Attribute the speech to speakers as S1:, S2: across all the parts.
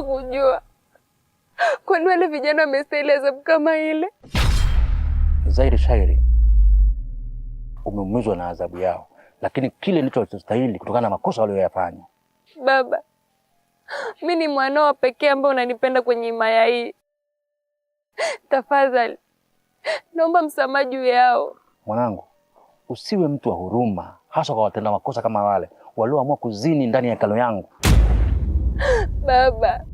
S1: Naomba kujua kwani wale vijana wamestahili adhabu kama ile?
S2: Zairi Shairi, umeumizwa na adhabu yao, lakini kile ndicho walichostahili kutokana na makosa walioyafanya.
S1: Baba, mimi ni mwanao pekee ambaye unanipenda kwenye himaya hii. Tafadhali naomba msamaha juu yao.
S2: Mwanangu, usiwe mtu wa huruma, hasa kwa watenda makosa kama wale walioamua kuzini ndani ya hekalu yangu.
S1: Baba,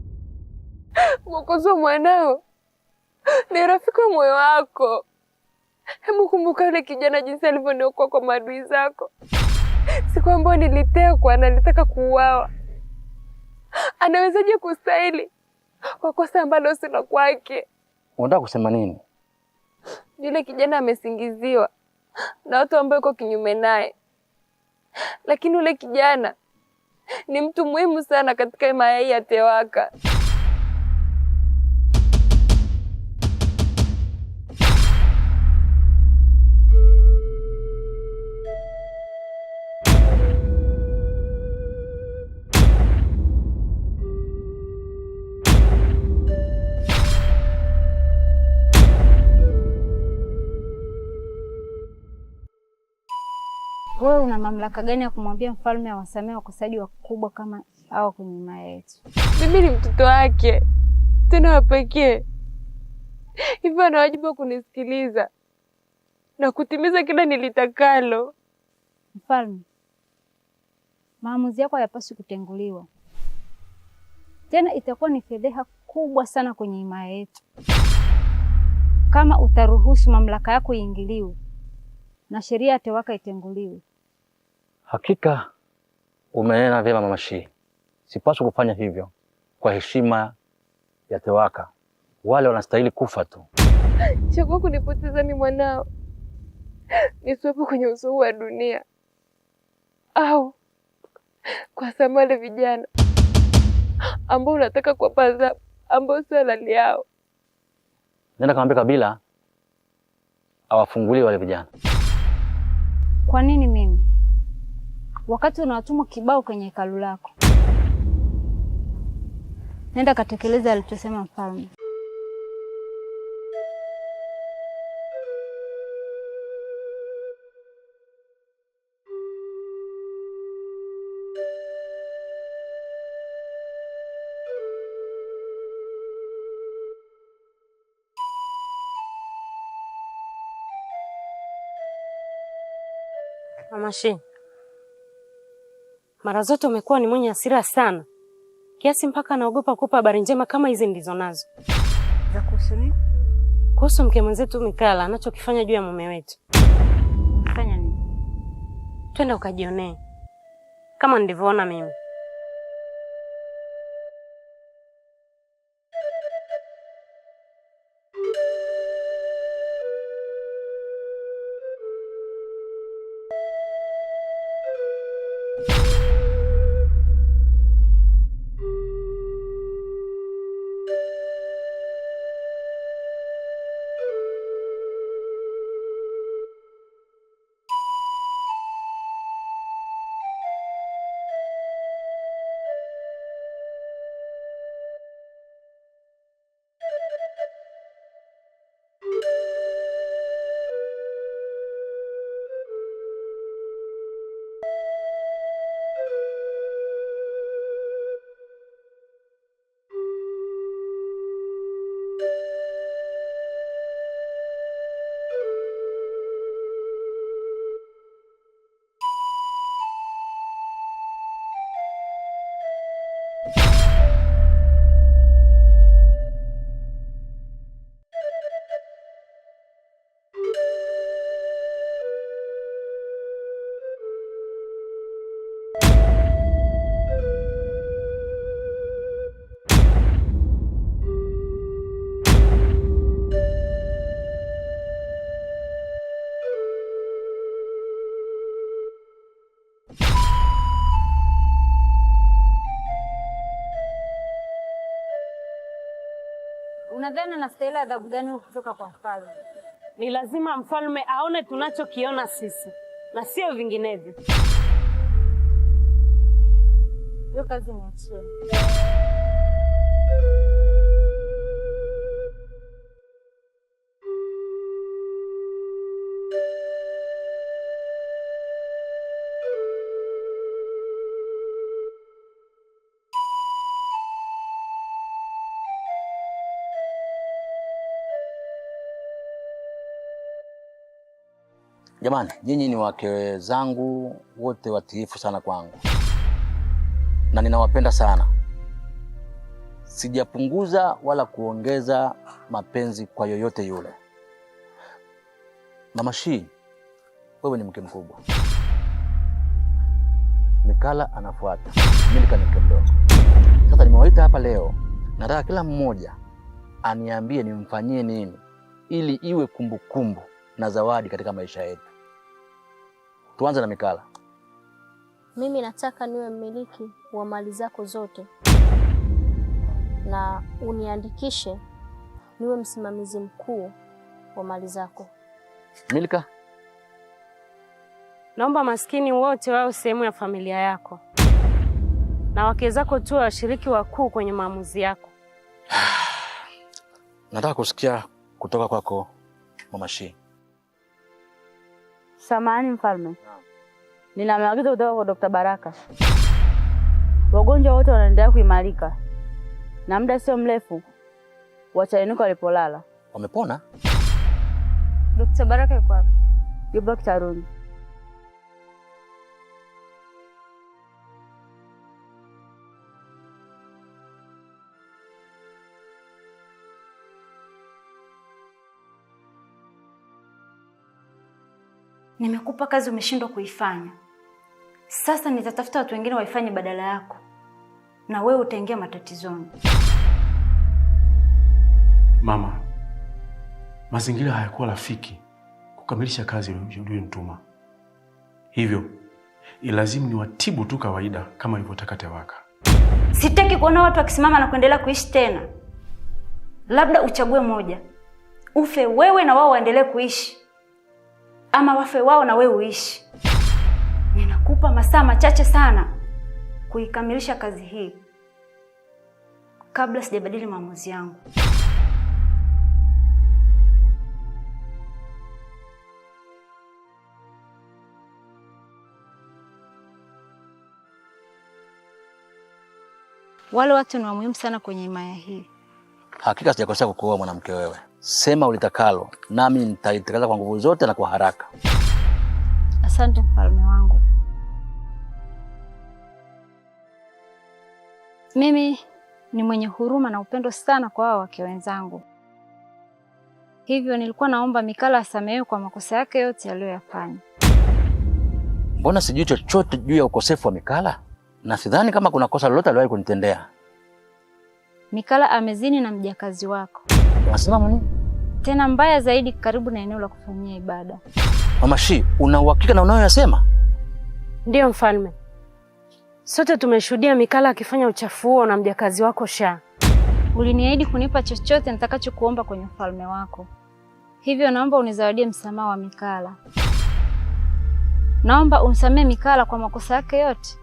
S1: Mwokozi wa mwanao ni rafiki wa moyo wako. Hebu kumbuka yule kijana jinsi alivyoniokoa kwa maadui zako. Siku ambayo nilitekwa na nilitaka kuuawa. Anawezaje kustahili kwa kosa ambalo sina kwake?
S2: Unataka kusema nini?
S1: Yule kijana amesingiziwa na watu ambao wako kinyume naye. Lakini yule kijana ni mtu muhimu sana katika himaya hii ya Tewaka.
S3: Wewe una mamlaka gani ya kumwambia mfalme awasamehe wakosaji wakubwa kama hao kwenye himaya yetu?
S1: Mimi ni mtoto wake, tena wa pekee. Hivyo ana wajibu wa kunisikiliza na kutimiza kila nilitakalo.
S3: Mfalme, maamuzi yako hayapaswi kutenguliwa. Tena itakuwa ni fedheha kubwa sana kwenye himaya yetu kama utaruhusu mamlaka yako iingiliwe na sheria ya Tewaka itenguliwe.
S2: Hakika umenena vyema Mama Shii. Sipaswi kufanya hivyo kwa heshima ya Tewaka. Wale wanastahili kufa tu.
S1: Chagua kunipoteza ni mwanao, nisiwepo kwenye uso wa dunia, au kwa sababu wale vijana ambao unataka kuwapa adhabu ambao sio halali yao.
S2: Nenda kamwambia Kabila awafungulie wale vijana.
S3: Kwa nini mimi? Wakati unawatumwa kibao kwenye hekalu lako. Nenda katekeleza alichosema mfalme.
S4: Mama Shii, mara zote umekuwa ni mwenye hasira sana, kiasi mpaka naogopa kukupa habari njema kama hizi ndizo nazo.
S3: Za kuhusu nini?
S4: Kuhusu mke mwenzetu Mikala anachokifanya juu ya mume wetu.
S3: Fanya nini?
S4: Twenda ukajionee kama ndivyoona mimi.
S3: Unadhani anastahili adhabu gani kutoka kwa mfalme?
S4: Ni lazima mfalme aone tunachokiona sisi na sio vinginevyo.
S3: Hiyo kazi niachie.
S2: Jamani, nyinyi ni wake zangu wote watiifu sana kwangu, na ninawapenda sana. Sijapunguza wala kuongeza mapenzi kwa yoyote yule. Mama Shii, wewe ni mke mkubwa. Mikala anafuata. Milika ni mke mdogo. Sasa nimewaita hapa leo, nataka kila mmoja aniambie nimfanyie nini ili iwe kumbukumbu na zawadi katika maisha yetu. Tuanze na Mikala.
S5: Mimi nataka niwe mmiliki wa mali zako zote na uniandikishe niwe msimamizi mkuu wa mali zako.
S2: Milika?
S4: Naomba maskini wote wao sehemu ya familia yako na wake zako tu washiriki wakuu kwenye maamuzi yako.
S2: Nataka kusikia kutoka kwako Mama Shii.
S6: Samahani mfalme. Nina maagizo kutoka kwa Dr. Baraka. Wagonjwa wote wanaendelea kuimarika. Na muda sio mrefu watainuka walipolala.
S2: Wamepona?
S3: Dr. Baraka yuko wapi?
S6: Yupo kitaruni.
S3: Nimekupa kazi umeshindwa kuifanya. Sasa nitatafuta watu wengine waifanye badala yako. Na wewe utaingia matatizoni.
S7: Mama, mazingira hayakuwa rafiki kukamilisha kazi uliyonituma. Hivyo, ilazimu niwatibu tu kawaida kama ilivyotaka Tewaka.
S3: Sitaki kuona watu wakisimama na kuendelea kuishi tena. Labda uchague moja. Ufe wewe na wao waendelee kuishi. Ama wafe wao na wewe uishi. Ninakupa masaa machache sana kuikamilisha kazi hii kabla sijabadili maamuzi yangu. Wale watu ni wa muhimu sana kwenye himaya hii.
S2: Hakika sijakosea kukuoa mwanamke wewe. Sema ulitakalo, nami nitaitekeleza kwa nguvu zote na kwa haraka.
S3: Asante mfalme wangu. Mimi ni mwenye huruma na upendo sana kwa hao wake wenzangu. Hivyo nilikuwa naomba Mikala asamehewe kwa makosa yake yote aliyoyafanya.
S2: Mbona sijui chochote juu ya ukosefu wa Mikala? Na sidhani kama kuna kosa lolote aliwahi kunitendea.
S3: Mikala amezini na mjakazi wako.
S2: Unasema nini?
S3: Tena mbaya zaidi karibu na eneo la kufanyia ibada.
S2: Mama Shii, una uhakika na unayoyasema?
S4: Ndiyo mfalme. Sote tumeshuhudia Mikala akifanya uchafu huo na mjakazi wako Sha.
S3: Uliniahidi kunipa chochote nitakachokuomba kwenye ufalme wako. Hivyo naomba unizawadie msamaha wa Mikala. Naomba umsamehe Mikala kwa makosa yake yote.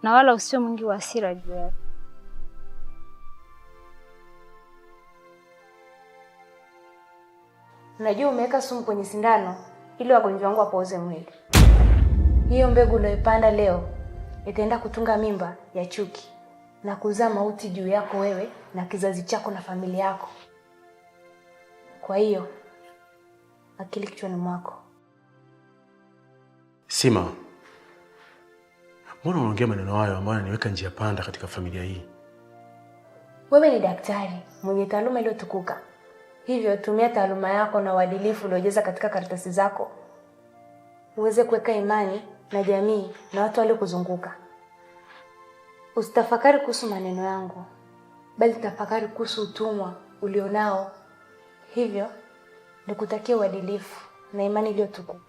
S3: Na wala usiwe mwingi wa hasira juu yake.
S8: Unajua umeweka sumu kwenye sindano ili wagonjwa wangu wapooze mwili. Hiyo mbegu unayoipanda leo itaenda kutunga mimba ya chuki na kuzaa mauti juu yako wewe na kizazi chako na familia yako. Kwa hiyo akili kichwani mwako.
S7: Sima, mbona unaongea maneno hayo ambayo yananiweka njia panda katika familia hii?
S8: Wewe ni daktari mwenye taaluma iliyotukuka. Hivyo tumia taaluma yako na uadilifu uliojaza katika karatasi zako uweze kuweka imani na jamii na watu waliokuzunguka. Usitafakari kuhusu maneno yangu, bali tafakari kuhusu utumwa ulionao. Hivyo nikutakia uadilifu na imani iliyotukuka.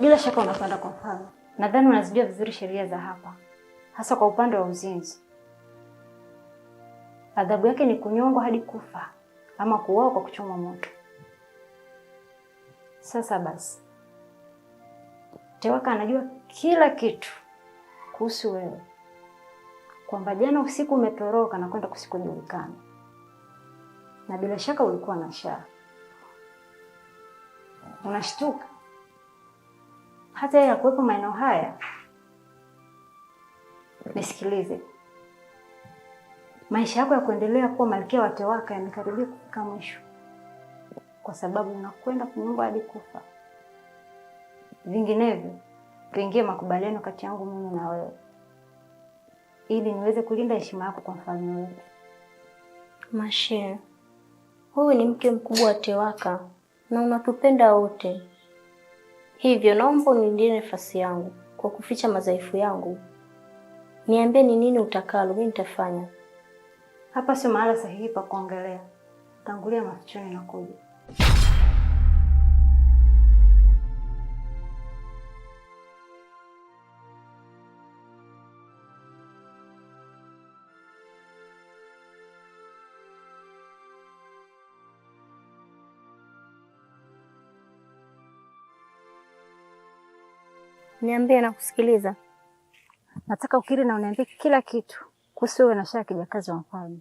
S3: Bila shaka unakwenda kwa mfalme. Nadhani unazijua vizuri sheria za hapa, hasa kwa upande wa uzinzi. Adhabu yake ni kunyongwa hadi kufa ama kuuawa kwa kuchomwa moto. Sasa basi, Tewaka anajua kila kitu kuhusu wewe, kwamba jana usiku umetoroka na kwenda kusikojulikana, na bila shaka ulikuwa na Shaa. Unashtuka hata yeye hakuwepo maeneo haya. Nisikilize, maisha yako ya kuendelea kuwa malkia wa Tewaka yamekaribia kufika mwisho, kwa sababu unakwenda kunyongwa hadi kufa. Vinginevyo tuingie makubaliano kati yangu mimi na wewe, ili niweze kulinda heshima yako kwa mfalme wetu.
S5: Mashie, wewe ni mke mkubwa wa Tewaka na unatupenda wote. Hivyo naomba unilinde nafasi yangu kwa kuficha madhaifu yangu. Niambie ni nini utakalo, mimi nitafanya.
S3: Hapa sio mahala sahihi pa kuongelea. Tangulia mafichoni na kuja.
S5: Niambie na kusikiliza.
S3: Nataka ukiri na uniambie kila kitu kuhusu wewe na Shaa, kijakazi wa mfalme.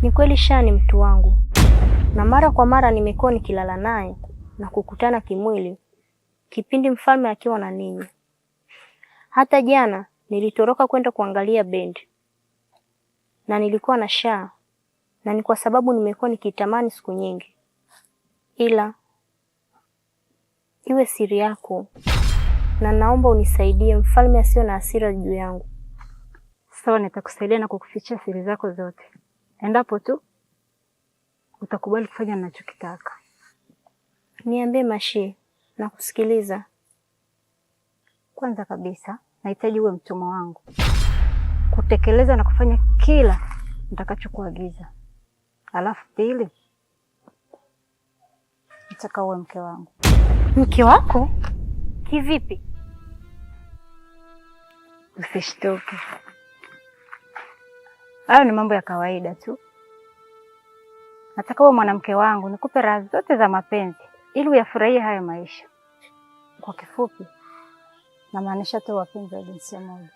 S5: Ni kweli Shaa ni mtu wangu, na mara kwa mara nimekuwa nikilala naye na kukutana kimwili kipindi mfalme akiwa na ninyi. Hata jana nilitoroka kwenda kuangalia bendi na nilikuwa na Shaa, na ni kwa sababu nimekuwa nikitamani siku nyingi. Ila iwe siri yako, na naomba unisaidie mfalme asio na hasira juu yangu.
S3: Sawa, nitakusaidia na kukufichia siri zako zote, endapo tu utakubali kufanya ninachokitaka.
S5: Niambie Mashie, na kusikiliza.
S3: Kwanza kabisa, nahitaji uwe mtumwa wangu, kutekeleza na kufanya kila nitakachokuagiza. Alafu pili, nataka uwe mke wangu.
S5: Mke wako? Kivipi?
S3: Usishtuke, hayo ni mambo ya kawaida tu. Nataka uwe mwanamke wangu, nikupe raha zote za mapenzi ili uyafurahie haya maisha. Kwa kifupi, namaanisha tu wapenzi wa jinsia moja.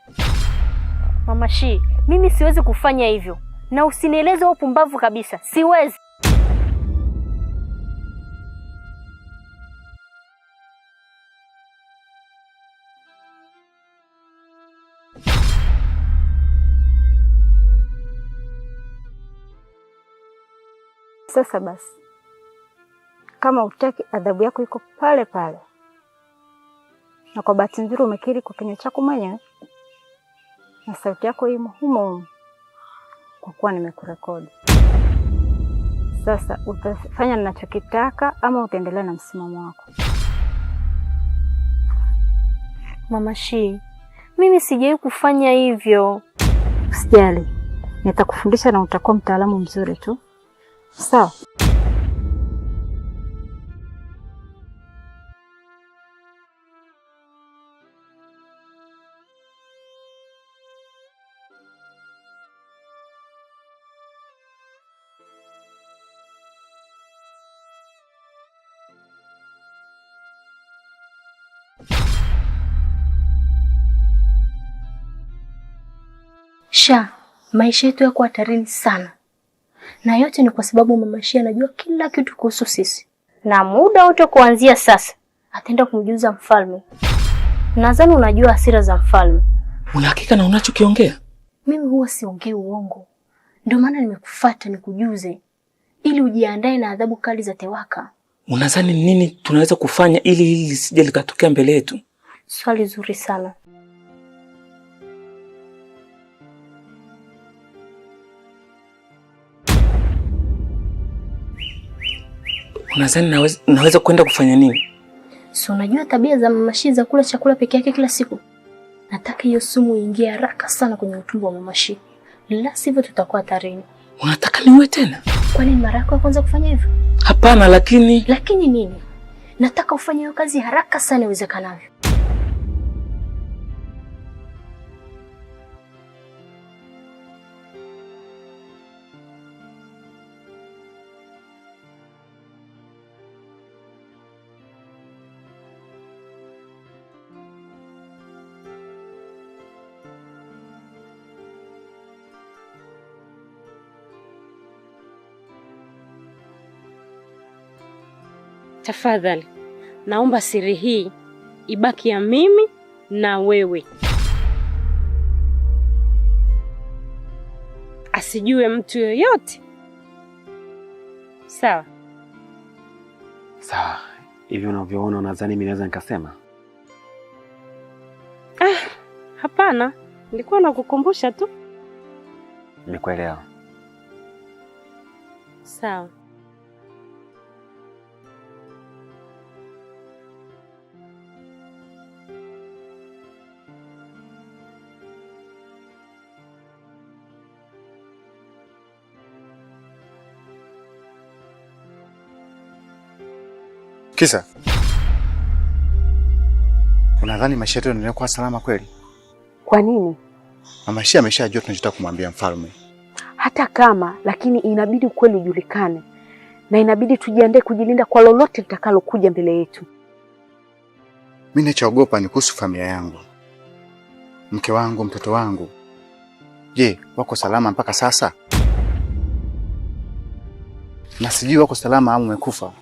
S5: Mama Shii, mimi siwezi kufanya hivyo, na usinieleze upumbavu kabisa. Siwezi.
S3: Sasa basi, kama utaki, adhabu yako iko pale pale. Na kwa bahati nzuri umekiri kwa kinywa chako mwenyewe, na sauti yako imo humo kwa kuwa nimekurekodi. Sasa utafanya ninachokitaka ama utaendelea na msimamo wako?
S5: Mama Shii, mimi sijawahi kufanya hivyo.
S3: Usijali, nitakufundisha na utakuwa mtaalamu mzuri tu. Sawa.
S5: Shaa, maisha yetu yako hatarini sana. Na yote ni kwa sababu Mama Shii anajua kila kitu kuhusu sisi. Na muda wote kuanzia sasa ataenda kumjuza mfalme. Nadhani unajua hasira za mfalme.
S2: Una hakika na unachokiongea?
S5: Mimi huwa siongei uongo. Ndio maana nimekufuata nikujuze, ili ujiandae na adhabu kali za Tewaka.
S2: Unadhani nini tunaweza kufanya ili hili lisije likatokea mbele yetu?
S5: Swali zuri sana.
S2: Unadhani naweza kwenda kufanya nini?
S5: Si unajua tabia za Mama Shii za kula chakula peke yake kila siku? Nataka hiyo sumu iingie haraka sana kwenye utumbo wa Mama Shii. La sivyo tutakuwa hatarini.
S2: Unataka niwe tena?
S5: Kwani ni mara yako ya kwanza kufanya hivyo?
S2: Hapana, lakini...
S5: Lakini nini? nataka ufanye hiyo kazi haraka sana iwezekanavyo.
S4: Tafadhali, naomba siri hii ibaki ya mimi na wewe. Asijue mtu yoyote. Sawa?
S9: Sawa. Hivi unavyoona nadhani mimi naweza nikasema?
S4: Hapana. Nilikuwa nakukumbusha tu.
S9: Nimekuelewa.
S4: Sawa.
S10: Kisa, unadhani maisha yetu yanaendelea kuwa salama kweli?
S11: Kwa nini?
S10: Mama Shia ameshajua tunachotaka kumwambia mfalme.
S11: Hata kama, lakini inabidi ukweli ujulikane. Na inabidi tujiandae kujilinda kwa lolote litakalokuja mbele yetu.
S10: Mimi ninachoogopa ni kuhusu familia yangu. Mke wangu, mtoto wangu. Je, wako salama mpaka sasa? Na sijui wako salama au wamekufa.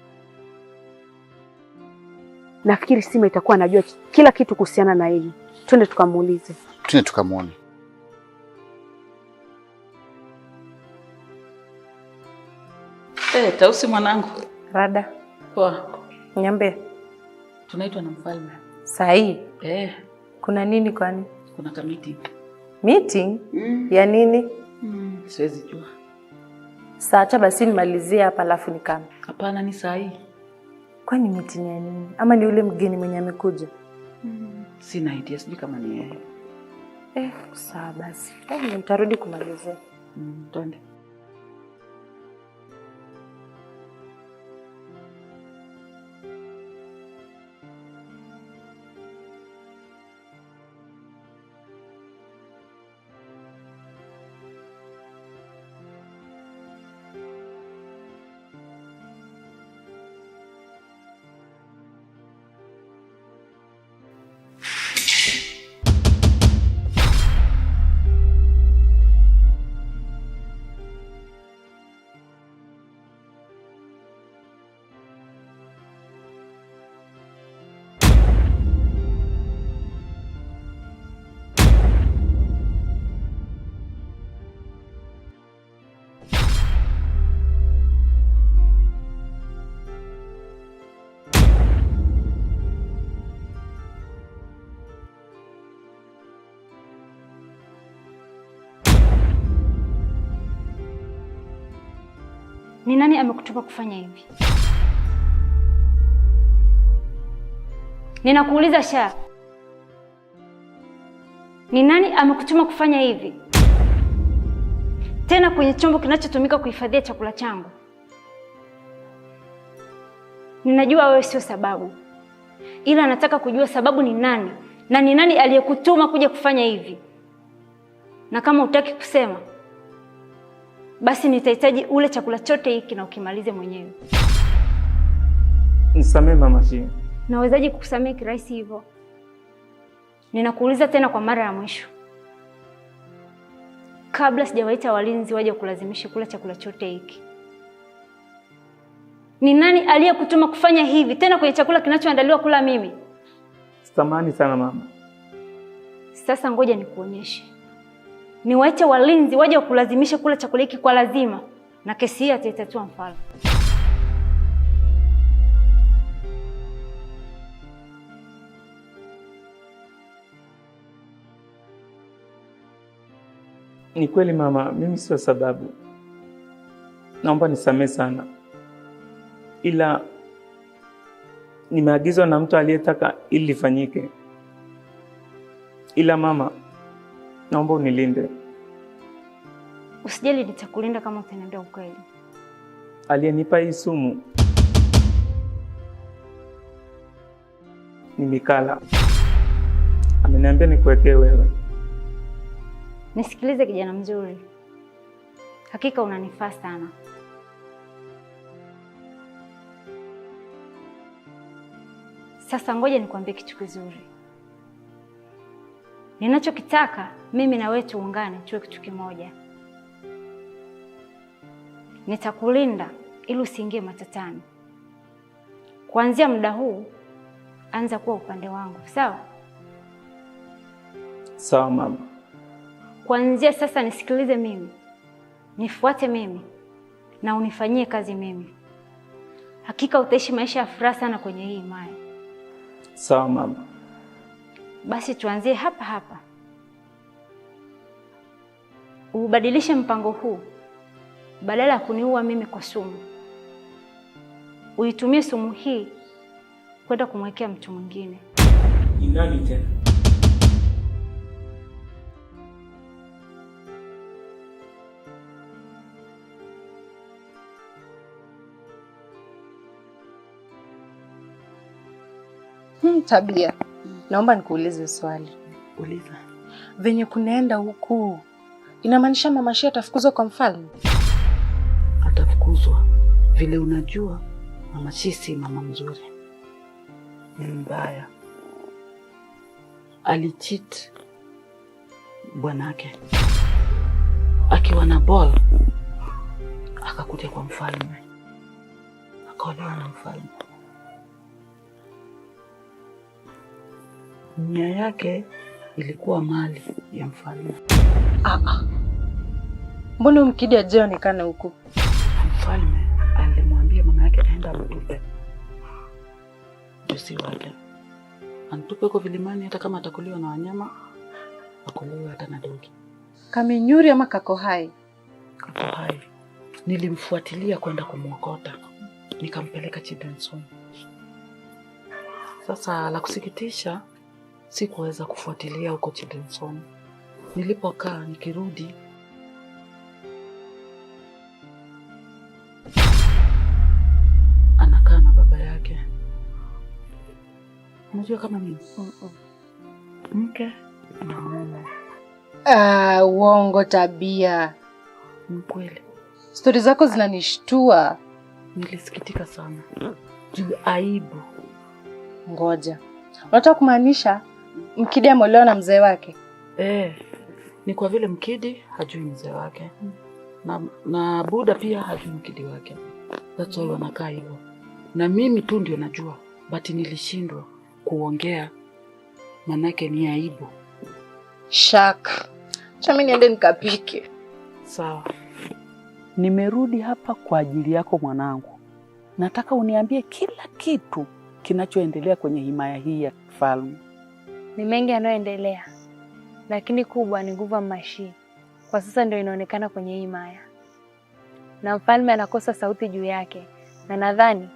S11: Nafikiri Sima itakuwa anajua kila kitu kuhusiana na yeye. Twende tukamuulize.
S10: Twende tukamuone.
S12: Tausi mwanangu.
S13: Rada.
S12: Poa.
S13: Niambie.
S12: Tunaitwa na mfalme.
S13: Sahi.
S12: Kuna
S13: nini kwani?
S12: Kuna ka meeting.
S13: Meeting? Ya nini?
S12: Siwezi jua.
S13: Saa acha basi nimalizie hapa alafu nikame.
S12: Hapana, ni sahi.
S13: Kwani meeting ya nini? Ama ni yule mgeni mwenye amekuja?
S12: Sina idea, sijui kama ni yeye.
S13: Sawa basi. Nitarudi kumalizia.
S12: Twende.
S3: Ni nani amekutuma kufanya hivi? Ninakuuliza Sha. Ni nani amekutuma kufanya hivi? Tena kwenye chombo kinachotumika kuhifadhia chakula changu. Ninajua wewe sio sababu. Ila nataka kujua sababu ni nani na ni nani aliyekutuma kuja kufanya hivi. Na kama hutaki kusema, basi nitahitaji ule chakula chote hiki na ukimalize mwenyewe.
S14: Nisamee Mama Shia.
S3: Nawezaje kukusamea kirahisi hivyo? Ninakuuliza tena kwa mara ya mwisho. Kabla sijawaita walinzi waje kulazimisha kula chakula chote hiki. Ni nani aliyekutuma kufanya hivi tena kwenye chakula kinachoandaliwa kula mimi?
S14: Samahani sana mama.
S3: Sasa ngoja nikuonyeshe. Niwaite walinzi waje kulazimisha kula chakula hiki kwa lazima na kesi hii ataitatua mfalme.
S14: Ni kweli mama, mimi sio sababu. Naomba nisamee sana. Ila nimeagizwa na mtu aliyetaka ili lifanyike. Ila mama, naomba unilinde.
S3: Usijali, nitakulinda kama utaniambia ukweli. Aliyenipa hii sumu
S14: Aliyenipa hii sumu ni mtu ambaye anajua kila kitu kuhusiana na mimi. Ila mama, naomba unilinde. Usijali, nitakulinda kama utaniambia ukweli. Aliyenipa hii sumu ni mtu ambaye anajua kila kitu kuhusiana na mimi. Ila mama, naomba unilinde. Usijali, nitakulinda kama utaniambia ukweli. Aliyenipa hii sumu nimekala. Ameniambia nikuwekee wewe.
S3: Nisikilize kijana mzuri, hakika unanifaa sana. Sasa ngoja nikwambie kitu kizuri. Ninachokitaka mimi na wewe tuungane tuwe kitu kimoja. Nitakulinda ili usiingie matatani. Kuanzia muda huu anza kuwa upande wangu, sawa?
S14: Sawa mama.
S3: Kuanzia sasa nisikilize mimi. Nifuate mimi na unifanyie kazi mimi. Hakika utaishi maisha ya furaha sana kwenye hii himaya.
S14: Sawa mama.
S3: Basi tuanzie hapa hapa. Ubadilishe mpango huu. Badala ya kuniua mimi kwa sumu, uitumie sumu hii kwenda kumwekea mtu mwingine.
S14: Ni nani tena?
S13: Tabia, naomba nikuulize swali.
S12: Uliza.
S13: Venye kunaenda huku, inamaanisha mama Shia atafukuzwa kwa mfalme?
S12: Atafukuzwa. Vile unajua, mama Shia si mama mzuri. Ni mbaya. Alicheat bwanake. Akiwa na ball, akakuja kwa mfalme. Akaolewa na mfalme. Nia yake ilikuwa mali ya mfalme.
S13: Mbona Mkidi hajaonekana huku?
S12: Mfalme alimwambia mama yake aenda mtupe. Jusi wake. Antupe kwa vilimani hata kama atakuliwa na wanyama, akuliwa hata na dogi.
S13: Kamenyuri ama kako hai?
S12: Kako hai. Nilimfuatilia kwenda kumwokota. Nikampeleka Children's Home. Sasa la kusikitisha, sikuweza kufuatilia huko Children's Home. Nilipokaa nikirudi, anakaa na baba yake. Unajua kama nini? Mke na mume.
S13: Uongo Tabia.
S12: Mkweli.
S13: Stori zako zinanishtua.
S12: Nilisikitika sana. Juu aibu.
S13: Ngoja. Unataka kumaanisha Mkidi ameolewa na mzee wake?
S12: Ni kwa vile Mkidi hajui mzee wake. Na Buda pia hajui Mkidi wake. That's why wanakaa hivyo. Na mimi tu ndio najua, but nilishindwa kuongea manake ni aibu.
S13: Shaka. Acha mimi niende nikapike.
S12: Sawa.
S15: Nimerudi hapa kwa ajili yako mwanangu. Nataka uniambie kila kitu kinachoendelea kwenye himaya hii ya kifalme.
S1: Ni mengi yanayoendelea, lakini kubwa ni nguvu ya mama Shia. Kwa sasa ndio inaonekana kwenye himaya. Na mfalme anakosa sauti juu yake, na nadhani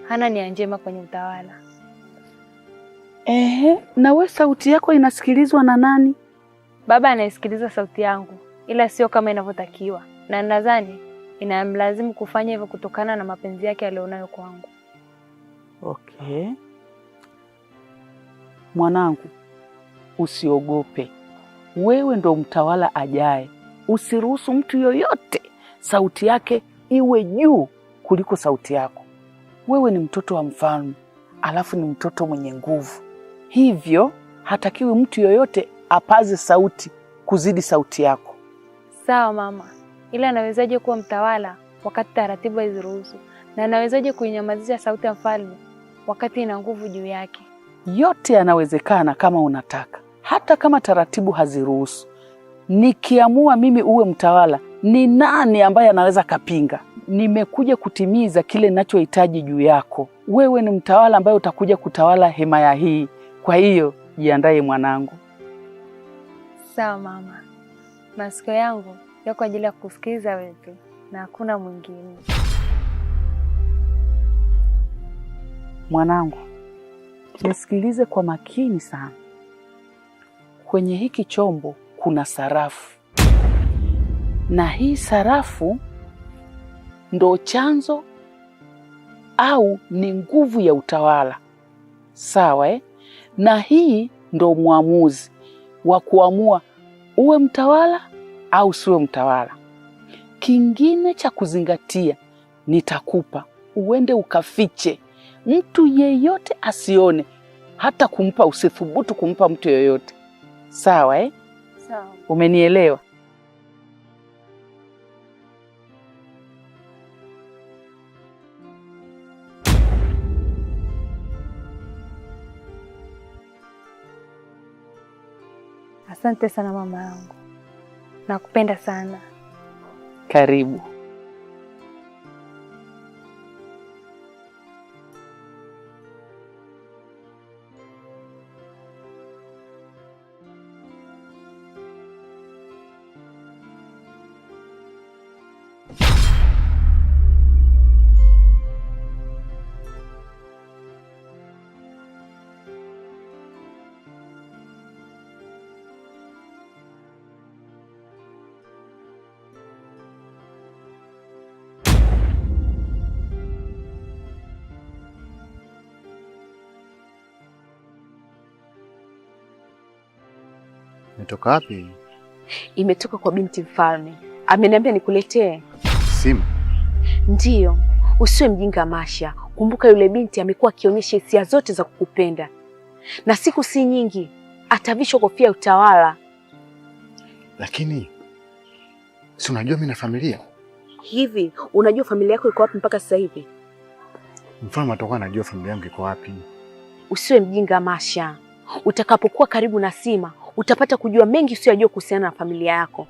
S1: hana nia njema kwenye utawala.
S15: Na we sauti yako inasikilizwa na nani?
S1: Baba anaisikiliza sauti yangu, ila sio kama inavyotakiwa. Na nadhani inamlazimu kufanya hivyo kutokana na mapenzi yake alionayo kwangu.
S15: Okay. Mwanangu, usiogope. Wewe ndo mtawala ajaye. Usiruhusu mtu yoyote sauti yake iwe juu kuliko sauti yako. Wewe ni mtoto wa mfalme, alafu ni mtoto mwenye nguvu. Hivyo hatakiwi mtu yoyote apaze sauti kuzidi sauti yako.
S1: Sawa mama, ila anawezaje kuwa mtawala wakati taratibu haziruhusu? Na anawezaje kuinyamazisha sauti ya mfalme wakati ina nguvu juu yake?
S15: Yote yanawezekana kama unataka, hata kama taratibu haziruhusu. Nikiamua mimi uwe mtawala, ni nani ambaye anaweza kapinga? Nimekuja kutimiza kile ninachohitaji juu yako. Wewe ni mtawala ambaye utakuja kutawala himaya hii. Kwa hiyo jiandae mwanangu.
S1: Sawa mama. Masikio yangu yako kwa ajili ya kusikiliza wewe na hakuna mwingine.
S15: Mwanangu, nisikilize kwa makini sana. Kwenye hiki chombo kuna sarafu. Na hii sarafu ndo chanzo au ni nguvu ya utawala. Sawa na hii ndo mwamuzi wa kuamua uwe mtawala au siwe mtawala. Kingine cha kuzingatia nitakupa, uende ukafiche, mtu yeyote asione, hata kumpa, usithubutu kumpa mtu yoyote. Sawa eh?
S3: Sawa.
S15: Umenielewa?
S13: Asante sana mama yangu. Nakupenda sana.
S15: Karibu.
S10: Imetoka wapi?
S11: Imetoka kwa binti mfalme. Ameniambia nikuletee.
S10: Simu?
S11: Ndiyo. Usiwe mjinga Masha. Kumbuka yule binti amekuwa akionyesha hisia zote za kukupenda. Na siku si nyingi atavishwa kofia ya utawala.
S10: Lakini si unajua mimi na familia?
S11: Hivi unajua familia yako iko wapi mpaka sasa hivi?
S10: Mfalme atakuwa anajua familia yangu iko wapi.
S11: Usiwe mjinga Masha. Utakapokuwa karibu na Sima, utapata kujua mengi usiyojua kuhusiana na familia yako.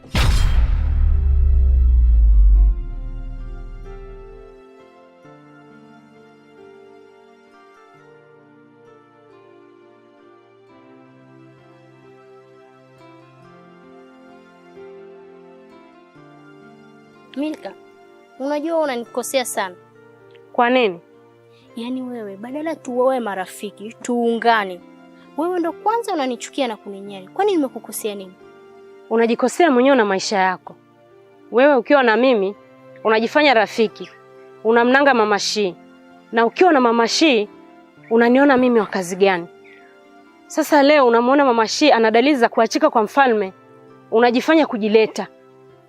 S5: Milka, unajua unanikosea sana.
S4: Kwa nini?
S5: Yaani wewe badala tuwe marafiki, tuungane. Wewe ndo kwanza unanichukia na kuninyari. Kwani nimekukosea nini?
S4: Unajikosea mwenyewe na maisha yako. Wewe ukiwa na mimi unajifanya rafiki, unamnanga Mama Shii. Na ukiwa na Mama Shii unaniona mimi wa kazi gani? Sasa leo unamuona Mama Shii ana dalili za kuachika kwa mfalme, unajifanya kujileta.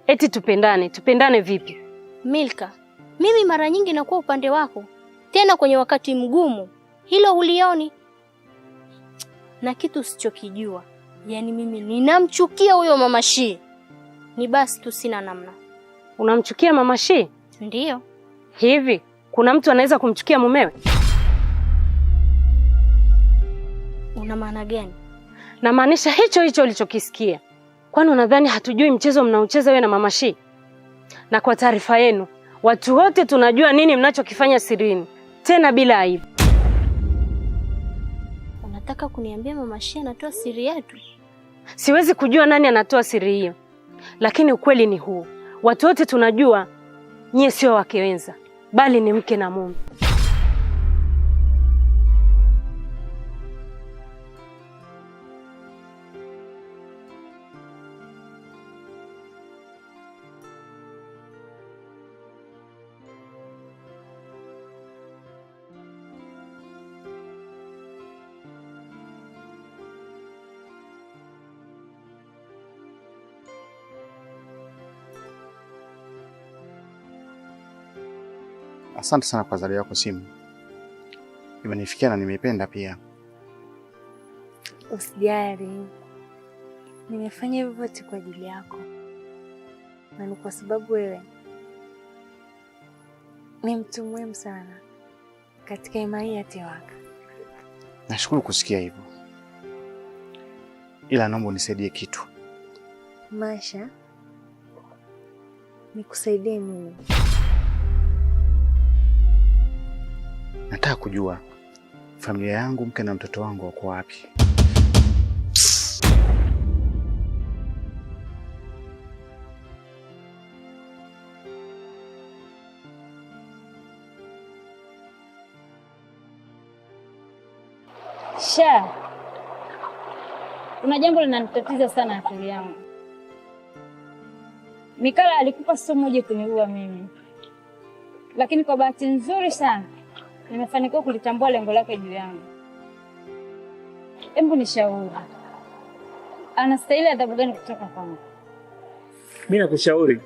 S4: Eti tupendane. Tupendane vipi?
S5: Milka, mimi mara nyingi nakuwa upande wako. Tena kwenye wakati mgumu. Hilo hulioni. Na kitu usichokijua, yaani mimi ninamchukia huyo Mama Shii. Ni basi tu sina namna.
S4: Unamchukia Mama Shii?
S5: Ndiyo.
S4: Hivi kuna mtu anaweza kumchukia mumewe?
S5: Una maana gani?
S4: Na maanisha hicho hicho ulichokisikia. Kwani unadhani hatujui mchezo mnaocheza wewe na Mama Shii? Na kwa taarifa yenu, watu wote tunajua nini mnachokifanya sirini, tena bila aibu.
S5: Unataka kuniambia Mama Shii anatoa siri yetu?
S4: Siwezi kujua nani anatoa siri hiyo. Lakini ukweli ni huu. Watu wote tunajua nyie sio wake wenza, bali ni mke na mume.
S10: Asante sana kwa zawadi yako Simu. Imenifikia na nimeipenda pia.
S13: Usijali. Nimefanya hivyo vyote kwa ajili yako. Na ni kwa sababu wewe ni mtu muhimu sana katika imani ya Tewaka.
S10: Nashukuru kusikia hivyo. Ila naomba unisaidie kitu.
S13: Masha, nikusaidie mimi.
S10: Nataka kujua familia yangu, mke na mtoto wangu wako wapi?
S3: Sha, kuna jambo linanitatiza sana akili yangu. Mikala alikupa sumu moja kuniua mimi, lakini kwa bahati nzuri sana nimefanikiwa kulitambua lengo lake juu yangu. Hebu nishauri, anastahili adhabu gani kutoka kwangu?
S14: Mimi nakushauri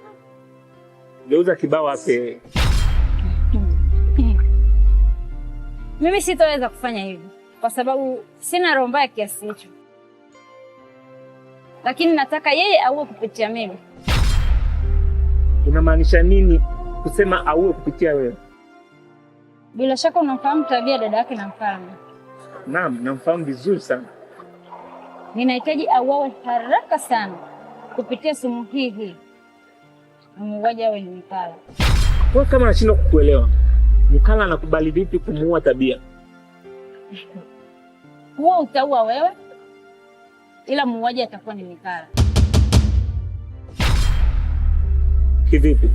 S14: geuza kibao ape.
S3: Mimi sitaweza kufanya hivyo kwa sababu sina roho mbaya kiasi hicho, lakini nataka yeye auwe kupitia mimi.
S14: Unamaanisha nini kusema auwe kupitia wewe?
S3: Bila shaka unamfahamu tabia dada yake na Mfalme.
S14: Naam, namfahamu vizuri sana.
S3: Ninahitaji auawe haraka sana kupitia sumu hii. Na muuaji awe ni Mikala.
S14: Kwa kama nashindwa kukuelewa, Mikala anakubali vipi kumuua Tabia?
S3: Huo utaua wewe, ila muuaji atakuwa ni Mikala.
S14: Kivipi?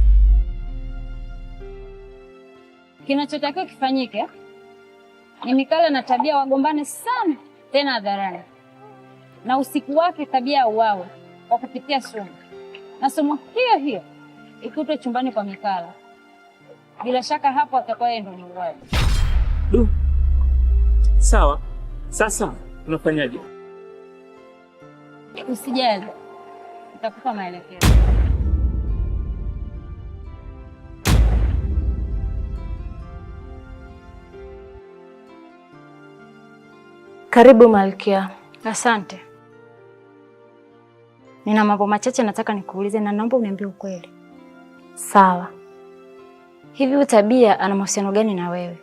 S3: Kinachotakiwa kifanyike ni Mikala na Tabia wagombane sana tena hadharani, na usiku wake Tabia auawe kwa kupitia sumu, na sumu hiyo ikutwe chumbani kwa Mikala. Bila shaka hapo atakuwa yeye ndo muuaji.
S14: Sawa. Sasa unafanyaje?
S3: Usijali, nitakupa maelekezo.
S8: Karibu Malkia.
S3: Asante. Nina mambo machache nataka nikuulize na naomba uniambie ukweli.
S8: Sawa.
S3: Hivi Tabia ana mahusiano gani na wewe?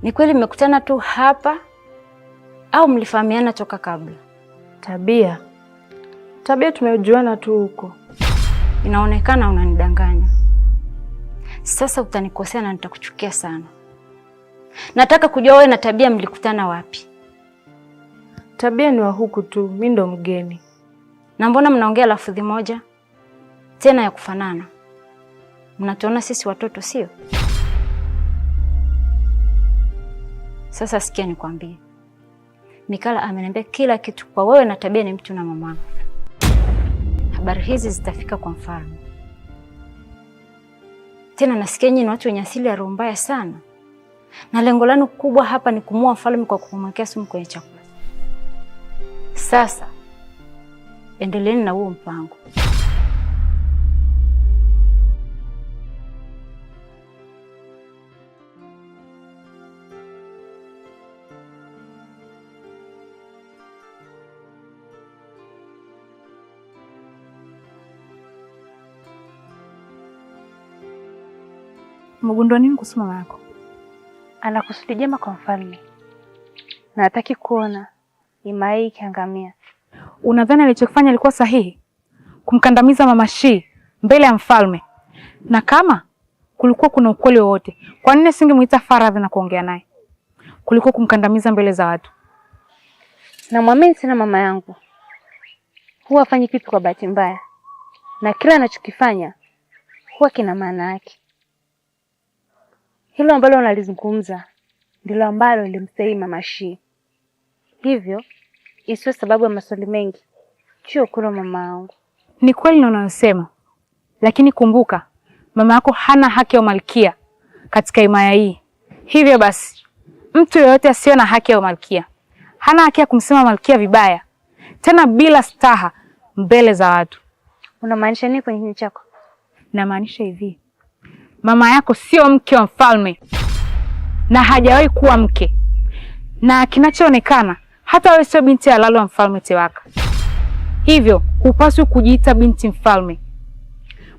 S3: Ni kweli mmekutana tu hapa au mlifahamiana toka kabla?
S8: Tabia tumejuana tu huko.
S3: Inaonekana unanidanganya. Sasa utanikosea na nitakuchukia sana. Nataka kujua wewe na Tabia mlikutana wapi?
S8: Tabia ni wa huku tu, mimi ndo mgeni.
S3: Na mbona mnaongea lafudhi moja? Tena ya kufanana. Mnatuona sisi watoto sio? Sasa sikia nikwambie. Mikala ameniambia kila kitu kwa wewe na Tabia ni mtu na mama. Habari hizi zitafika kwa Mfalme. Tena nasikia nyinyi ni watu wenye asili ya roho mbaya sana. Na lengo lenu kubwa hapa ni kumuua Mfalme kwa kumwekea sumu kwenye chakula. Sasa endeleeni na huo mpango.
S8: Mgundua nini kuhusu mama yako?
S13: Ana kusudi jema kwa Mfalme na hataki kuona himaya hii ikiangamia.
S8: Unadhani alichokifanya alikuwa sahihi? Kumkandamiza Mama Shii mbele ya Mfalme? Na kama kulikuwa kuna ukweli wowote, kwa nini asingemuita Faradhi na kuongea naye kuliko kumkandamiza mbele za watu?
S13: Namwamini sana mama yangu. Huwa afanyi kitu kwa bahati mbaya, na kila anachokifanya huwa kina maana yake. Hilo ambalo unalizungumza ndilo ambalo lilimstahili Mama Shii. Hivyo isiwe sababu ya maswali mengi. Chio kula mama yangu.
S8: Ni kweli na unayosema, lakini kumbuka mama yako hana haki ya malkia katika himaya hii. Hivyo basi mtu yeyote asiye na haki ya malkia hana haki ya kumsema malkia vibaya, tena bila staha mbele za watu.
S13: Unamaanisha nini kwenye kinywa chako?
S8: Namaanisha hivi. Mama yako sio mke wa Mfalme na hajawahi kuwa mke. Na kinachoonekana hata wewe sio binti halali wa Mfalme Tewaka. Hivyo hupaswi kujiita binti mfalme,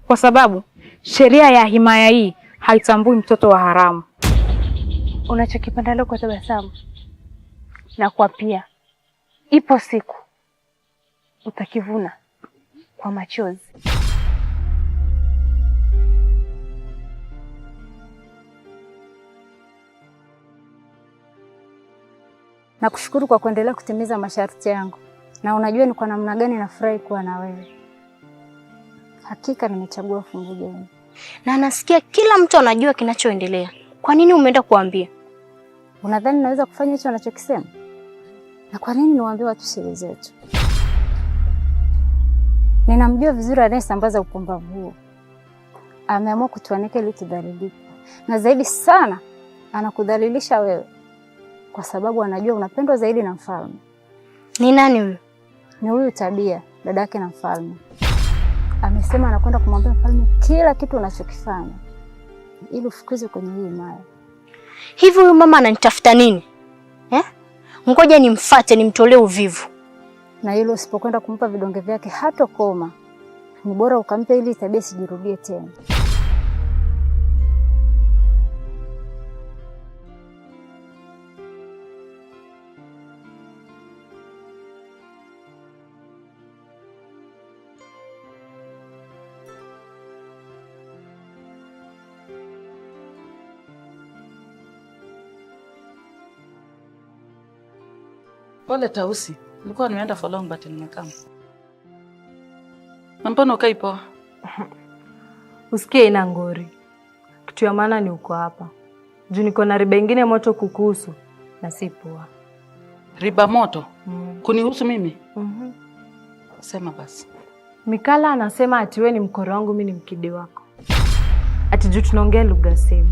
S8: kwa sababu sheria ya himaya hii haitambui mtoto wa haramu.
S13: Unachokipenda leo kwa tabasamu na kwa pia ipo siku utakivuna kwa machozi.
S3: Nakushukuru kwa kuendelea kutimiza masharti yangu. Na unajua ni kwa namna gani nafurahi kuwa na wewe. Hakika nimechagua fungu jema.
S5: Na nasikia kila mtu anajua kinachoendelea. Kwa nini umeenda kuambia?
S3: Unadhani naweza kufanya hicho anachokisema? Na kwa nini niwaambie watu siri zetu? Ninamjua vizuri anayesambaza upumbavu huo. Ameamua kutuanika ili tudhalilike. Na zaidi sana anakudhalilisha wewe. kwa sababu anajua unapendwa zaidi na mfalme.
S5: Ni nani huyo?
S3: Ni huyu Tabia, dada yake na mfalme. Amesema anakwenda kumwambia mfalme kila kitu unachokifanya ili ufukuzwe kwenye hii himaya.
S5: Hivi huyu mama ananitafuta nini? Ngoja nimfuate nimtolee uvivu.
S3: Na hilo usipokwenda kumpa vidonge vyake hatokoma. Ni bora ukampe ili Tabia sijirudie tena.
S12: Pole Tausi, nilikuwa nimeenda for long but nimekama. Mbona ukai poa?
S16: Usikie ina ngori. Kitu ya maana ni uko hapa. Juu niko na riba ingine moto kukuhusu na si poa.
S12: Riba moto? Kunihusu mimi? Sema basi.
S16: Mikala anasema ati wewe ni mkoro wangu, mimi ni mkidi wako. Ati juu tunaongea lugha same.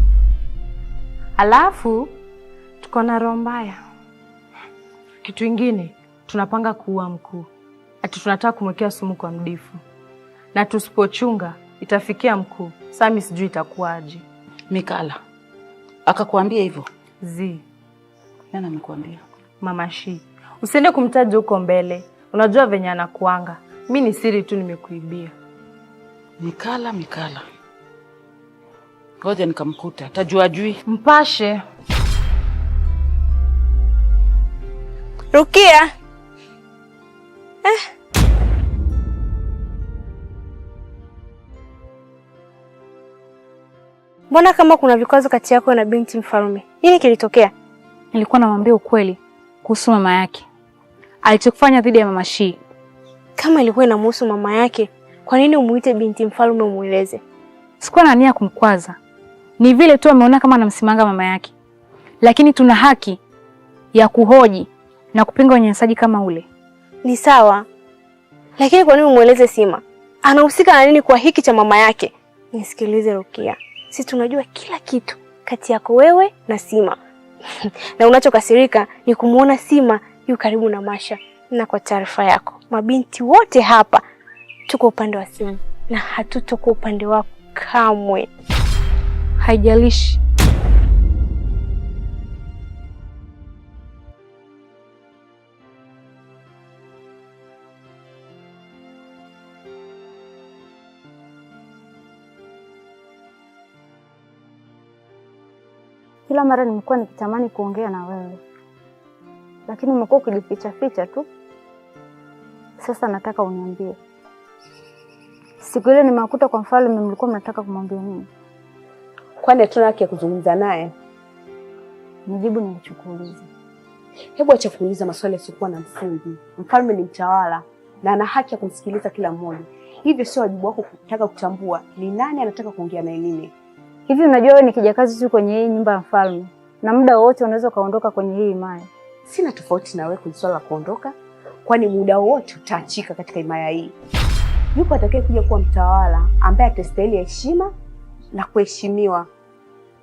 S16: Alafu tuko na roho mbaya. Kitu ingine tunapanga kuua mkuu. Ati tunataka kumwekea sumu kwa Mdifu. Na tusipochunga itafikia mkuu. Sami sijui itakuwaje.
S12: Mikala akakuambia hivyo?
S16: Nani amekuambia? Mama Shi. Usiende kumtaja huko mbele. Unajua venye anakuanga. Mimi ni siri tu nimekuibia.
S12: Mikala. Ngoja nikamkuta. Tajua ajui.
S16: Mpashe.
S5: Rukia. Mbona kama kuna vikwazo kati yako na binti mfalme? Nini kilitokea?
S13: Nilikuwa namwambia ukweli kuhusu mama yake. Alichokufanya dhidi ya Mama Shi.
S5: Kama ilikuwa inamhusu mama yake, kwa nini umuite binti mfalme umueleze?
S13: Sikuwa na nia kumkwaza. Ni vile tu ameona kama anamsimanga mama yake. Lakini tuna haki ya kuhoji na kupinga unyanyasaji kama ule.
S5: Ni sawa. Lakini kwa nini umueleze Sima? Anahusika na nini kwa hiki cha mama yake? Nisikilize Rukia. Sisi tunajua kila kitu kati yako wewe na Sima. Na unachokasirika ni kumuona Sima yu karibu na Masha. Na kwa taarifa yako, mabinti wote hapa tuko upande wa Sima na hatutokuwa upande wako kamwe.
S13: Haijalishi.
S3: Kila mara nimekuwa nikitamani kuongea na wewe. Lakini umekuwa ukijificha ficha tu. Sasa nataka uniambie. Siku ile nimekuta kwa mfalme mlikuwa mnataka kumwambia nini?
S11: Kwani hatuna haki ya kuzungumza naye?
S3: Nijibu nilichokuuliza.
S11: Hebu acha kuuliza maswali yasiyokuwa na msingi. Mfalme ni mtawala na ana haki ya kumsikiliza kila mmoja. Hivyo sio wajibu wako kutaka kutambua ni nani anataka kuongea naye nini.
S3: Hivi unajua wewe ni kijakazi tu kwenye hii nyumba ya mfalme na muda wote unaweza kaondoka kwenye hii himaya.
S11: Sina tofauti na wewe kwenye swala la kuondoka, kwani muda wote utaachika katika himaya hii. Yupo atakaye kuja kuwa mtawala ambaye atastahili heshima na kuheshimiwa,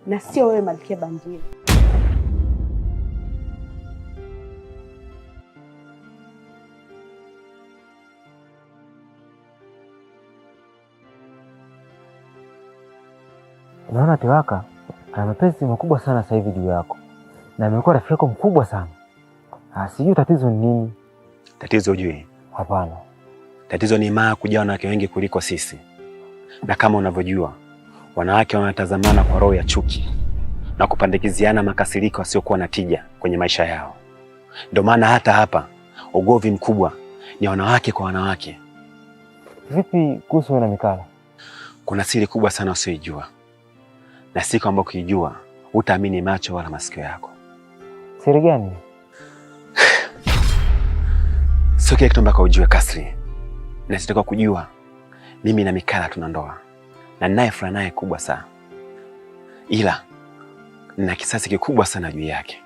S11: na sio wewe Malkia Banjiri.
S17: Unaona Tewaka ana mapenzi makubwa sana sasa hivi juu yako. Na amekuwa rafiki yako mkubwa sana. Sijui tatizo ni nini?
S9: Tatizo hujui?
S17: Hapana.
S9: Tatizo ni maa kujaa wanawake wengi kuliko sisi. Na kama unavyojua, wanawake wanatazamana kwa roho ya chuki na kupandikiziana makasiriko yasiyokuwa na tija kwenye maisha yao. Ndio maana hata hapa ugomvi mkubwa ni wanawake kwa wanawake.
S17: Vipi kuhusu wewe na Mikala?
S9: Kuna siri kubwa sana usiyojua. Na siku ambayo ukijua, utaamini macho wala masikio yako.
S17: Siri gani?
S9: Sio kile kitu mpaka ujue Kasri. Na sitaka kujua mimi na Mikala tuna ndoa. Na ninaye furaha naye kubwa sana. Ila nina kisasi kikubwa sana juu yake.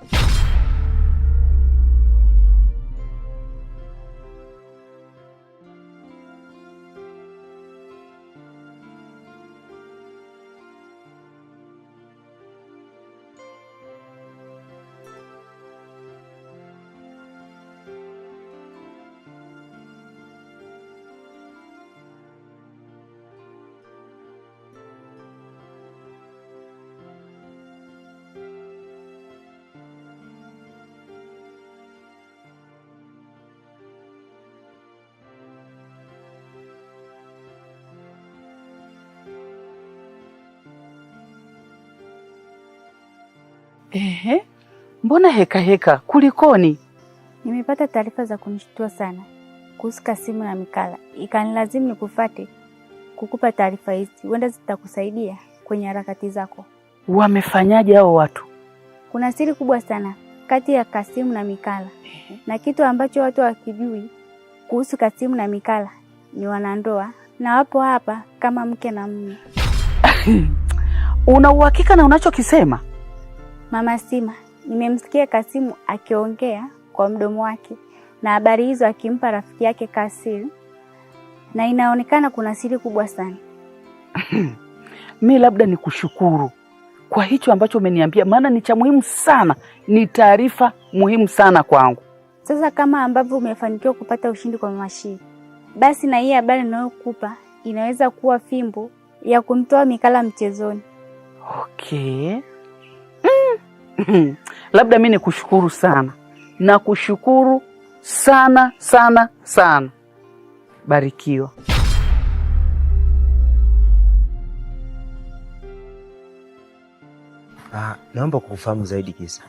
S15: Ehe, mbona heka heka, kulikoni?
S5: Nimepata taarifa za kunishtua sana kuhusu Kasimu na Mikala, ikanilazimu nikufuate kukupa taarifa hizi, huenda zitakusaidia kwenye harakati zako.
S15: Wamefanyaje hao watu?
S5: Kuna siri kubwa sana kati ya Kasimu na Mikala, na kitu ambacho watu wakijui kuhusu Kasimu na Mikala ni wanandoa na wapo hapa kama mke na mume.
S15: Una uhakika na unachokisema?
S5: Mama Sima, nimemsikia Kasimu akiongea kwa mdomo wake na habari hizo akimpa rafiki yake Kasil, na inaonekana kuna siri kubwa sana.
S15: Mimi labda nikushukuru kwa hicho ambacho umeniambia, maana ni cha muhimu sana, ni taarifa muhimu sana kwangu.
S5: Sasa kama ambavyo umefanikiwa kupata ushindi kwa Mama Shii, basi na hii habari ninayokupa inaweza kuwa fimbo ya kumtoa Mikala mchezoni.
S15: Okay. Labda mimi nikushukuru sana. Na kushukuru sana sana sana. Barikiwa.
S17: Naomba kukufahamu zaidi Kisa.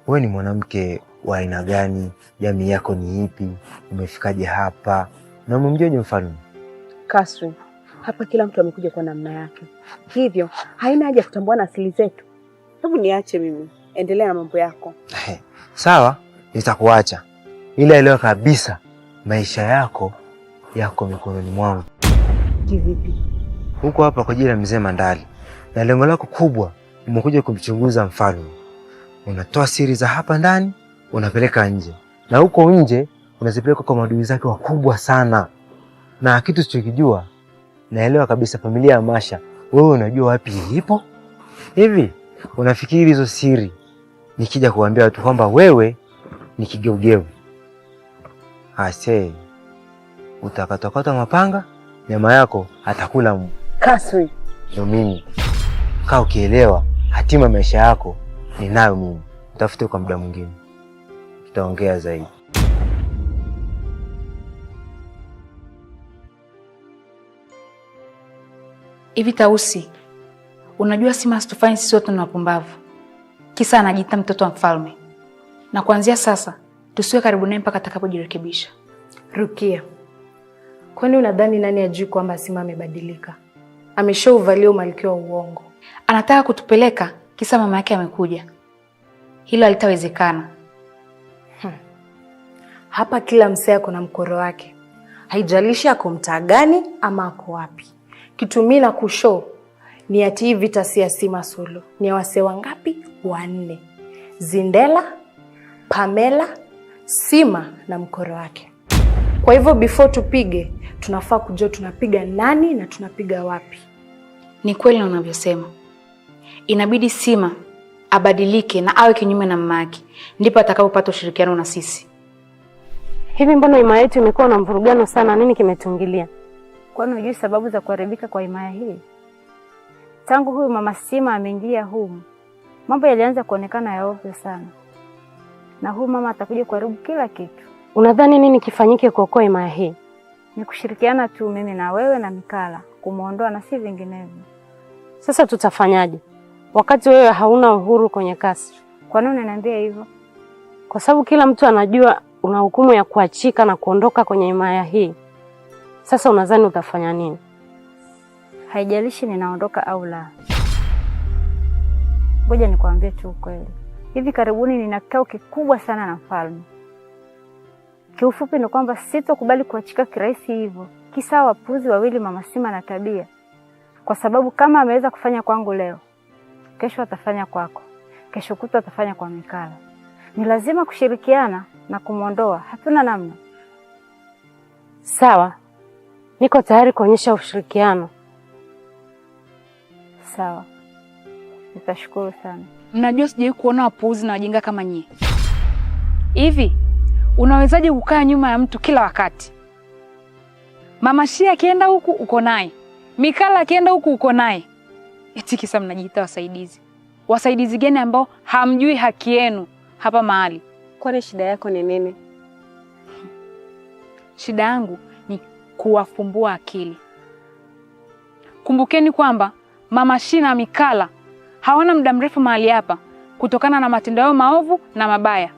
S17: Wewe ni mwanamke wa aina gani? Jamii yako ni ipi? Umefikaje hapa? Na umemjuaje mfalme?
S11: Kasri, hapa kila mtu amekuja kwa namna yake. Hivyo, haina haja kutambua na asili zetu. Hebu niache mimi. Endelea na mambo yako.
S17: Sawa, nitakuacha. Ila elewa kabisa maisha yako mikononi mwangu.
S11: Kivipi?
S17: Huko hapa kwa ajili ya Mzee Mandali. Na lengo lako kubwa umekuja kumchunguza mfalme. Unatoa siri za hapa ndani, unapeleka nje. Na huko nje unazipeleka kwa maadui zake wakubwa sana. Na kitu usichokijua, naelewa kabisa familia ya Masha, wewe unajua wapi ilipo? Hivi, unafikiri hizo siri nikija kuambia watu kwamba wewe ni kigeugeu? Utakatokata mapanga, nyama yako atakula
S11: Kasri.
S17: Ndio mimi. Kaa ukielewa hatima maisha yako ninayo mimi. Utafute kwa muda mwingine. Tutaongea zaidi.
S8: Hivi Tausi, unajua Sima asitufanye sisi wote ni wapumbavu. Kisa anajiita mtoto wa mfalme. Na kuanzia sasa tusiwe karibu naye mpaka atakapojirekebisha.
S16: Rukia, kwani unadhani nani ajui kwamba Sima amebadilika? Ameshauvalia umalkia wa uongo.
S8: Anataka kutupeleka kisa mama yake amekuja. Hilo halitawezekana.
S16: Hapa kila msee ako na mkoro wake. Haijalishi ako mtaa gani ama ako wapi. Kitu mimi na kushow ni ati hii vita si ya Sima solo. Ni ya wasee wangapi? 4. Zindela, Pamela, Sima na mkoro wake. Kwa hivyo before tupige, tunafaa kujua tunapiga nani na tunapiga wapi.
S8: Ni kweli unavyosema. Inabidi Sima abadilike na awe kinyume na mama yake, ndipo atakapopata ushirikiano na sisi.
S4: Hivi mbona himaya yetu imekuwa na mvurugano sana? Nini kimetungilia?
S3: Kwani unajua sababu za kuharibika kwa himaya hii? Tangu huyu Mama Sima ameingia humu, mambo yalianza kuonekana ya ovyo sana. Na huyu mama atakuja kuharibu kila kitu.
S4: Unadhani nini kifanyike kuokoa himaya hii?
S3: Ni kushirikiana tu mimi na wewe na Mikala, kumuondoa na si vinginevyo.
S4: Sasa tutafanyaje? Wakati wewe hauna uhuru kwenye kasri.
S3: Kwa nini unaniambia hivyo?
S4: Kwa sababu kila mtu anajua una hukumu ya kuachika na kuondoka kwenye himaya hii. Sasa unadhani utafanya nini?
S3: Haijalishi ninaondoka au la. Ngoja nikwambie tu ukweli. Hivi karibuni nina kikao kikubwa sana na mfalme. Kiufupi ni kwamba sitokubali kuachika kirahisi hivyo. Kisa wapuzi wawili Mama Sima na Tabia. Kwa sababu kama ameweza kufanya kwangu leo, kesho atafanya kwako. Kesho kutwa atafanya kwa Mikala. Ni lazima kushirikiana na kumuondoa. Hatuna namna.
S4: Sawa. Niko tayari kuonyesha ushirikiano.
S3: Sawa. Nitashukuru sana.
S8: Mnajua sijawahi kuona wapuuzi na wajinga kama nyie. Hivi unawezaje kukaa nyuma ya mtu kila wakati? Mama Shii akienda huku uko naye. Mikala akienda huku uko naye. Eti kisa mnajiita wasaidizi. Wasaidizi gani ambao hamjui haki yenu hapa mahali?
S13: Kwani shida yako ni nini?
S8: Shida yangu ni kuwafumbua akili. Kumbukeni kwamba Mama Shii na Mikala hawana muda mrefu mahali hapa.
S18: kutokana na matendo yao maovu na mabaya.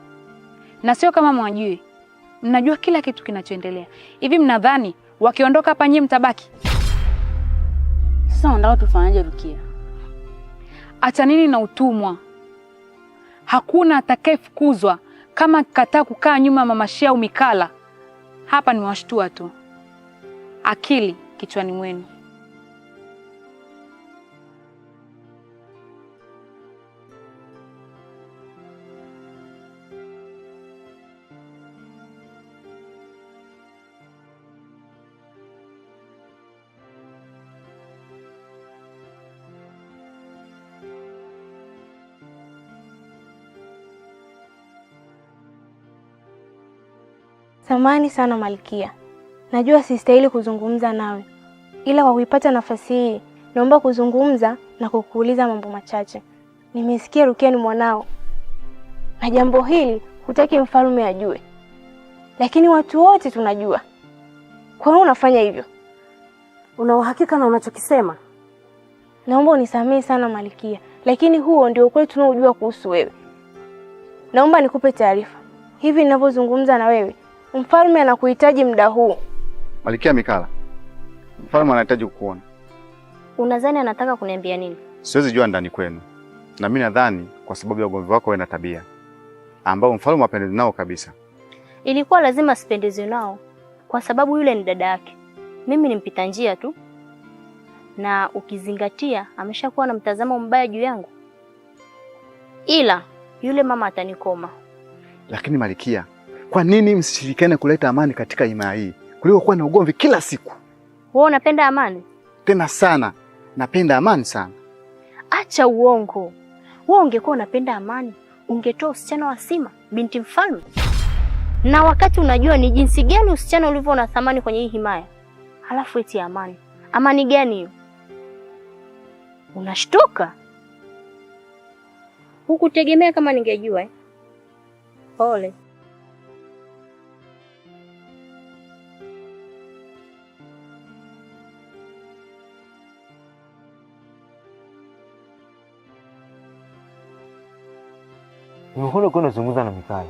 S18: Na sio kama mwajui, mnajua kila kitu kinachoendelea. Hivi mnadhani wakiondoka hapa nyinyi mtabaki?
S6: Sasa unataka tufanyaje Rukia?
S18: Achanini na utumwa. Hakuna atakayefukuzwa kama kataa kukaa nyuma Mama Shia au Mikala. Hapa ni washtua tu. Akili kichwani mwenu.
S8: Samahani sana Malkia. Najua sistahili kuzungumza nawe. Ila kwa kuipata nafasi hii, naomba kuzungumza na kukuuliza mambo machache. Nimesikia Rukia ni mwanao. Na jambo hili hutaki mfalme ajue. Lakini watu wote tunajua. Kwa nini unafanya hivyo?
S19: Una uhakika na unachokisema?
S8: Naomba unisamehe sana Malkia, lakini huo ndio ukweli tunaojua kuhusu wewe. Naomba nikupe taarifa. Hivi ninavyozungumza na wewe, mfalme anakuhitaji muda huu.
S10: Malkia Mikala, mfalme anahitaji kukuona.
S5: Unadhani anataka kuniambia nini?
S10: Siwezi jua ndani kwenu. Na mimi nadhani kwa sababu ya ugomvi wako wewe na Tabia, ambao mfalme hapendezi nao kabisa.
S5: Ilikuwa lazima sipendezwe nao kwa sababu yule ni dada yake. Mimi ni mpita njia tu. Na ukizingatia ameshakuwa na mtazamo mbaya juu yangu. Ila yule mama atanikoma.
S10: Lakini Malkia, kwa nini msishirikiane kuleta amani katika himaya hii kuliko kuwa na ugomvi kila siku?
S5: Wewe unapenda amani?
S10: Tena sana. Napenda amani sana.
S5: Acha uongo. Wewe ungekuwa unapenda amani, ungetoa usichana wa Sima, binti mfalme. Na wakati unajua ni jinsi gani usichana ulivyo na thamani kwenye hii himaya. Halafu eti amani. Amani gani hiyo? Unashtuka? Hukutegemea kama ningejua Pole.
S17: Nimekuona uko unazungumza na Mikala.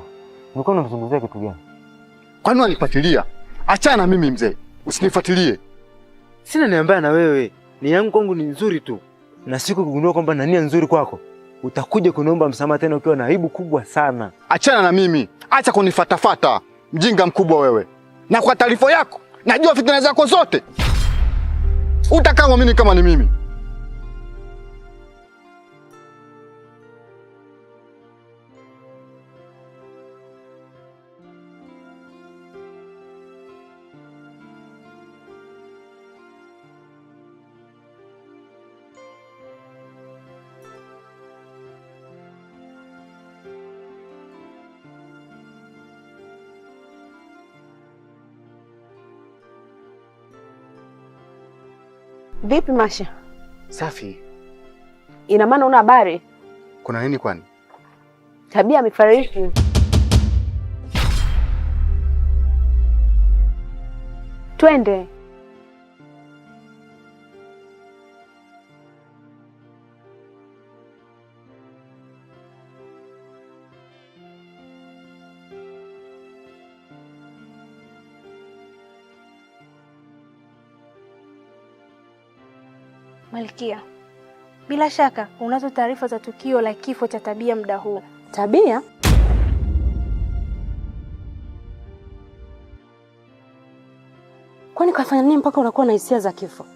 S17: Umekuwa unamzungumzia kitu gani?
S10: Kwani wanifuatilia? Achana na mimi mzee. Usinifuatilie.
S17: Sina niambia na wewe. Ni yangu kwangu ni nzuri tu. Na siku kugundua kwamba na nia nzuri kwako, utakuja kuniomba msamaha tena ukiwa na aibu kubwa sana.
S10: Achana na mimi. Acha kunifatafata. Mjinga mkubwa wewe. Na kwa taarifa yako, najua fitina zako zote. Utakaa mimi kama ni mimi.
S11: Vipi Masha?
S10: Safi.
S11: Ina maana una habari?
S10: Kuna nini kwani?
S11: Tabia amefariki. Twende.
S8: Malkia, bila shaka unazo taarifa za tukio la kifo cha Tabia muda huu.
S11: Tabia? Kwani kafanya nini mpaka unakuwa na hisia za kifo?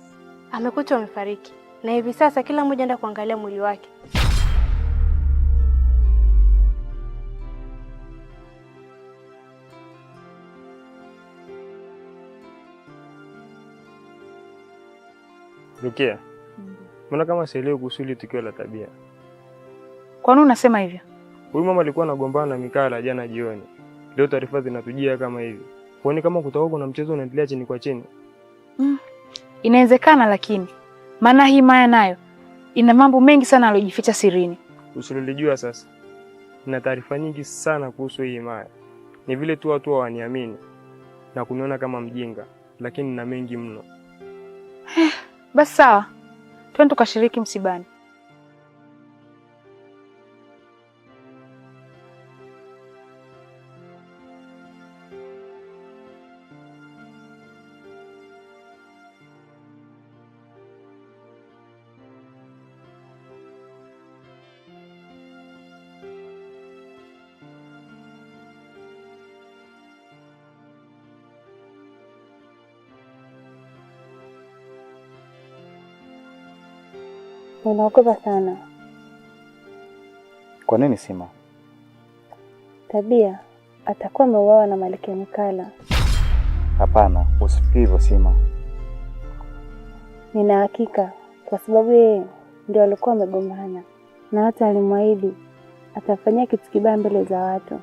S8: Amekutwa amefariki na hivi sasa kila mmoja anaenda kuangalia mwili wake.
S14: Rukia, mbona kama sielewi kuhusu ile tukio la Tabia?
S18: Kwa nini unasema hivyo?
S14: Huyu mama alikuwa anagombana na Mikala jana jioni. Leo taarifa zinatujia kama hivi. Huoni kama kutakuwa kuna mchezo unaendelea chini kwa chini?
S18: Inawezekana, lakini maana hii Maya nayo ina mambo mengi sana aliyojificha sirini.
S14: Usilolijua sasa. Nina taarifa nyingi sana kuhusu hii Maya. Ni vile tu watu hawaniamini na kuniona kama mjinga, lakini nina mengi mno.
S18: Basi sawa. Twende tukashiriki msibani.
S13: Ninaogopa sana.
S9: Kwa nini Sima?
S13: Tabia atakuwa ameuawa na Malkia Mikala.
S9: Hapana, usifikiri hivyo Sima.
S13: Nina hakika kwa sababu yeye ndio alikuwa amegombana na hata alimwahidi atafanyia kitu kibaya mbele za watu.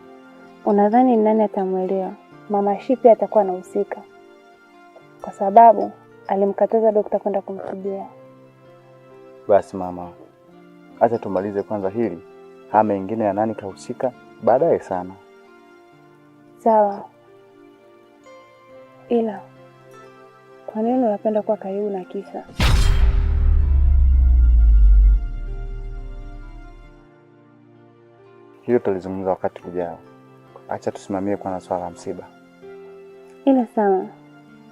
S13: Unadhani ni nani atamwelewa? Mama Shipi atakuwa anahusika kwa sababu alimkataza daktari kwenda kumtibia.
S9: Basi mama, acha tumalize kwanza hili. Haya mengine ya nani kahusika baadaye sana.
S13: Sawa. Ila kwa nini unapenda kuwa karibu na kisa?
S9: Hiyo tulizungumza wakati ujao. Acha tusimamie kwanza swala la msiba.
S13: Ila sawa.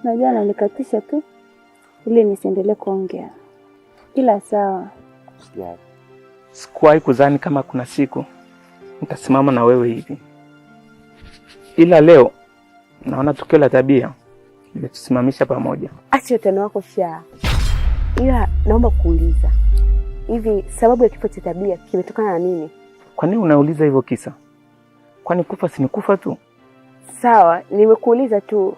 S13: Najua ananikatisha tu ili nisiendelee kuongea. Ila sawa.
S9: Usijali.
S20: Sikuwahi kudhani kama kuna siku nitasimama na wewe hivi. Ila leo naona tukio la Tabia limetusimamisha pamoja.
S11: Acha utani wako Shaa. Ila naomba kuuliza. Hivi sababu ya kifo cha Tabia kimetokana na nini?
S20: Kwa nini unauliza hivyo kisa? Kwani kufa si ni kufa tu?
S11: Sawa, nimekuuliza tu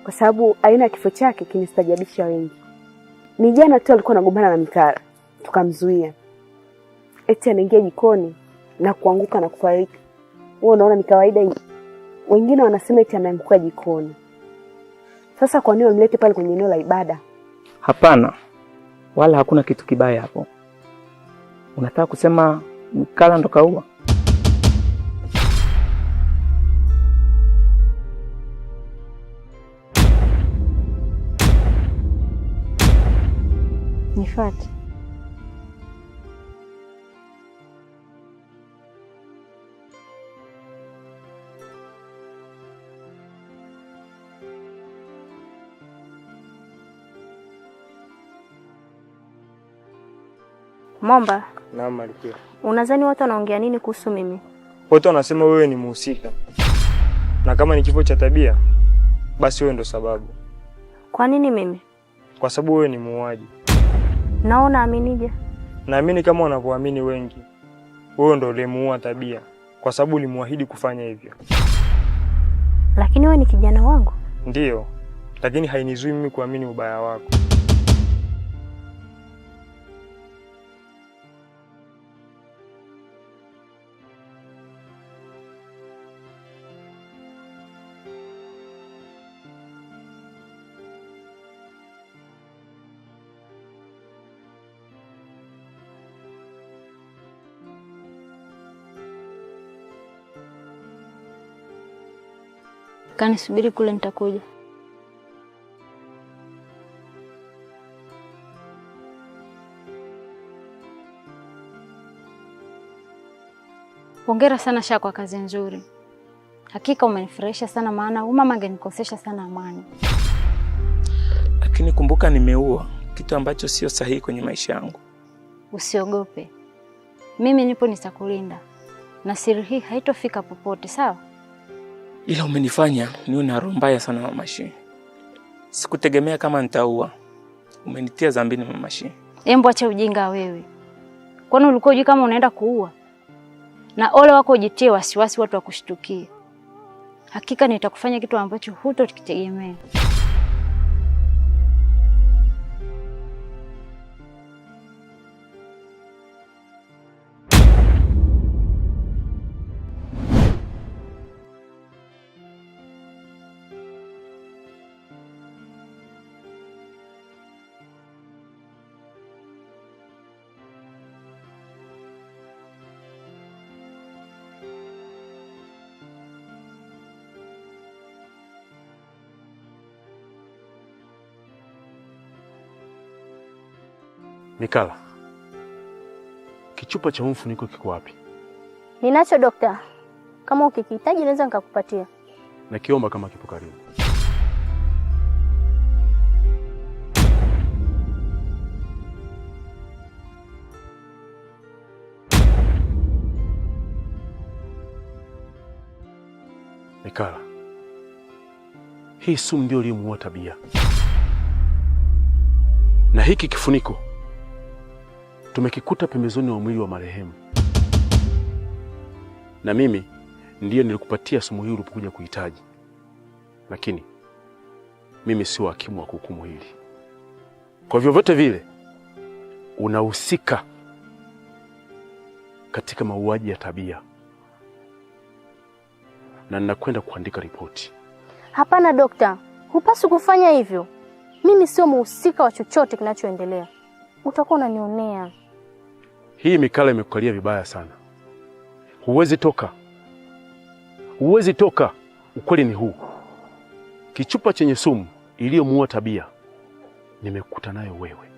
S11: kwa sababu aina ya kifo chake kinistajabisha wengi. Ni jana tu alikuwa anagombana na Mikala, tukamzuia. Eti anaingia jikoni na kuanguka na kufariki. Wewe unaona ni kawaida hii? Wengine wanasema eti anaanguka jikoni. Sasa kwa nini wamlete pale kwenye eneo la ibada?
S20: Hapana. Wala hakuna kitu kibaya hapo. Unataka kusema Mikala ndo kaua?
S13: Nifuate.
S5: Momba.
S14: Naam Malkia.
S5: Unadhani watu wanaongea nini kuhusu mimi?
S14: Wote wanasema wewe ni mhusika. Na kama ni kifo cha Tabia, basi wewe ndo sababu.
S5: Kwa nini mimi?
S14: Kwa sababu wewe ni muuaji.
S5: Naona aminije?
S14: Naamini kama wanavyoamini wengi. Wewe ndo ulimuua Tabia kwa sababu ulimwahidi kufanya hivyo.
S5: Lakini wewe ni kijana wangu.
S14: Ndiyo, lakini hainizui mimi kuamini ubaya wako.
S3: Kanisubiri kule, nitakuja. Hongera sana Shaa kwa kazi nzuri. Hakika umenifurahisha sana, maana mama angenikosesha sana amani.
S20: Lakini kumbuka nimeua kitu ambacho sio sahihi kwenye maisha yangu.
S3: Usiogope. Mimi nipo, nitakulinda. Na siri hii haitofika popote, sawa?
S20: Ila umenifanya niwe na roho mbaya sana Mama Shii. Sikutegemea kama nitaua. Umenitia dhambini Mama Shii.
S3: Embo, acha ujinga wewe. Kwani ulikuwa unajua kama unaenda kuua? Na ole wako ujitie wasiwasi watu wakushtukie. Hakika nitakufanya kitu ambacho hutokitegemea.
S7: Mikala, kichupa cha mfuniko kiko wapi?
S5: Ninacho dokta. Kama ukikihitaji naweza nikakupatia.
S7: Nakiomba kama kipo karibu. Mikala, hii sumu ndio iliyomuua Tabia. Na hiki kifuniko tumekikuta pembezoni mwa mwili wa marehemu, na mimi ndiyo nilikupatia sumu hii ulipokuja kuhitaji, lakini mimi sio hakimu wa kuhukumu hili. Kwa vyovyote vile unahusika katika mauaji ya Tabia, na ninakwenda kuandika ripoti.
S5: Hapana dokta, hupaswi kufanya hivyo. Mimi sio mhusika wa chochote kinachoendelea. Utakuwa unanionea.
S7: Hii Mikala imekukalia vibaya sana. Huwezi toka. Huwezi toka. Ukweli ni huu. Kichupa chenye sumu iliyomuua Tabia nimekuta nayo wewe.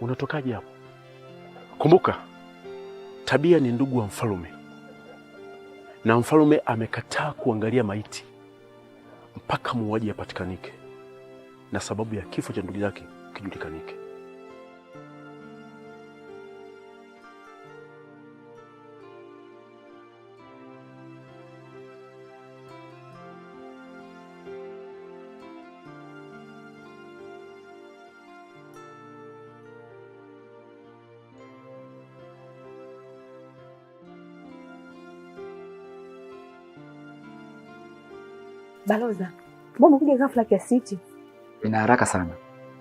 S7: Unatokaje hapo? Kumbuka, Tabia ni ndugu wa mfalme, na mfalme amekataa kuangalia maiti mpaka muuaji apatikanike na sababu ya kifo cha ndugu yake kijulikanike.
S11: Baloza, mbona umekuja ghafla kiasi hichi?
S21: Nina haraka sana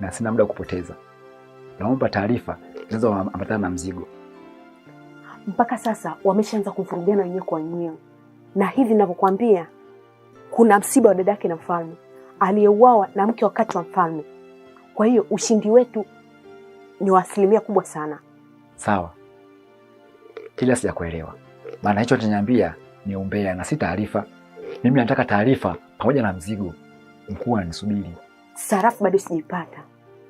S21: na sina muda wa kupoteza. Naomba taarifa zinazoambatana na mzigo.
S11: Mpaka sasa wameshaanza kuvurugana wenyewe kwa wenyewe. Na hivi ninavyokuambia, kuna msiba wa dadake na mfalme aliyeuawa na mke wakati wa mfalme. Kwa hiyo ushindi wetu ni wa asilimia kubwa sana.
S21: Sawa. Kila sijakuelewa. Maana hicho tunaniambia ni umbea na si taarifa. Mimi nataka taarifa pamoja na mzigo. Mkuu ananisubiri.
S11: Sarafu bado sijaipata.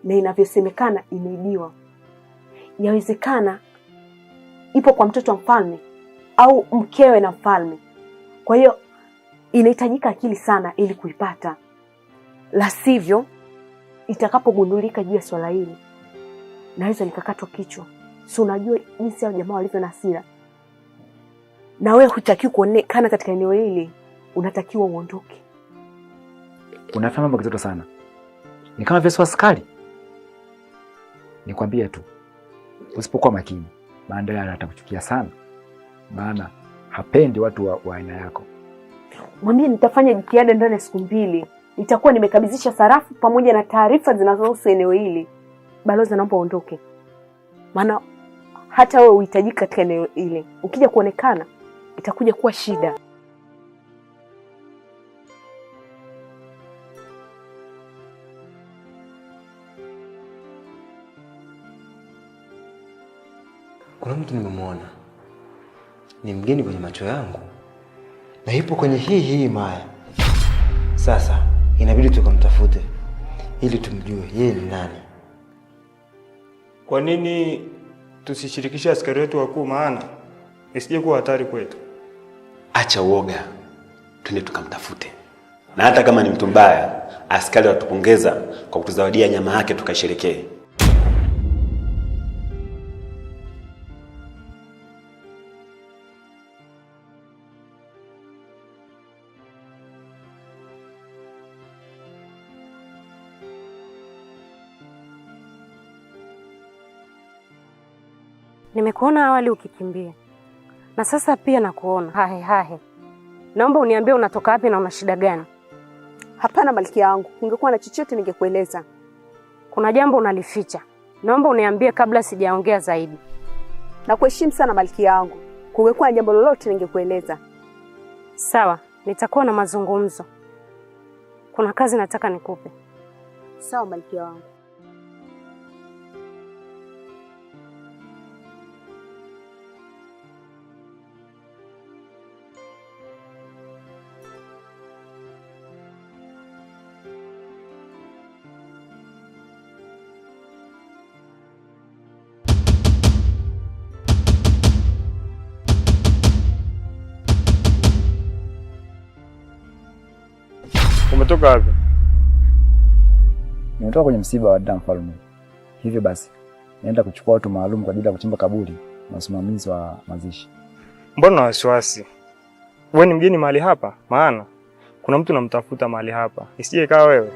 S11: Na inavyosemekana imeibiwa. Yawezekana ipo kwa mtoto wa mfalme au mkewe na mfalme. Kwa hiyo inahitajika akili sana ili kuipata. La sivyo itakapogundulika juu ya swala hili naweza nikakatwa kichwa. Si unajua jinsi hao jamaa walivyo na hasira. Na wewe hutakiwi kuonekana katika eneo hili. Unatakiwa uondoke.
S21: Unafanya mambo kizito sana. Ni kama vile askari. Nikwambie tu, usipokuwa makini, Mandela atakuchukia sana. Maana hapendi watu wa aina yako.
S11: Mwambie nitafanya jitihada ndani ya siku 2. Nitakuwa nimekabidhisha sarafu pamoja na taarifa zinazohusu eneo hili. Balozi, naomba uondoke. Maana hata wewe uhitajika katika eneo hili. Ukija kuonekana itakuja kuwa shida.
S17: Kuna mtu nimemwona, ni mgeni kwenye macho yangu na yupo kwenye hii maya. Sasa inabidi tukamtafute ili tumjue yeye ni nani.
S14: Kwa nini tusishirikishe askari wetu wakuu, maana isije kuwa hatari kwetu?
S9: Acha uoga, twende tukamtafute. Na hata kama ni mtu mbaya, askari watupongeza kwa kutuzawadia nyama yake tukasherekee.
S19: Nimekuona awali ukikimbia. Na sasa pia nakuona. Hahe. Naomba uniambie unatoka wapi na una shida gani?
S11: Hapana malkia wangu, ungekuwa na chochote ningekueleza.
S19: Kuna jambo unalificha. Naomba uniambie kabla sijaongea zaidi.
S11: Nakuheshimu sana malkia wangu. Kungekuwa na jambo lolote ningekueleza.
S19: Sawa, nitakuwa na mazungumzo. Kuna kazi nataka nikupe.
S11: Sawa malkia wangu.
S14: Umetoka wapi?
S21: Nimetoka kwenye msiba wa dada mfalme. Hivyo basi, naenda kuchukua watu maalum kwa ajili ya kuchimba kaburi na usimamizi wa mazishi.
S14: Mbona wasiwasi? Wewe ni mgeni mahali hapa? Maana kuna mtu namtafuta mahali hapa. Isije ikawa wewe.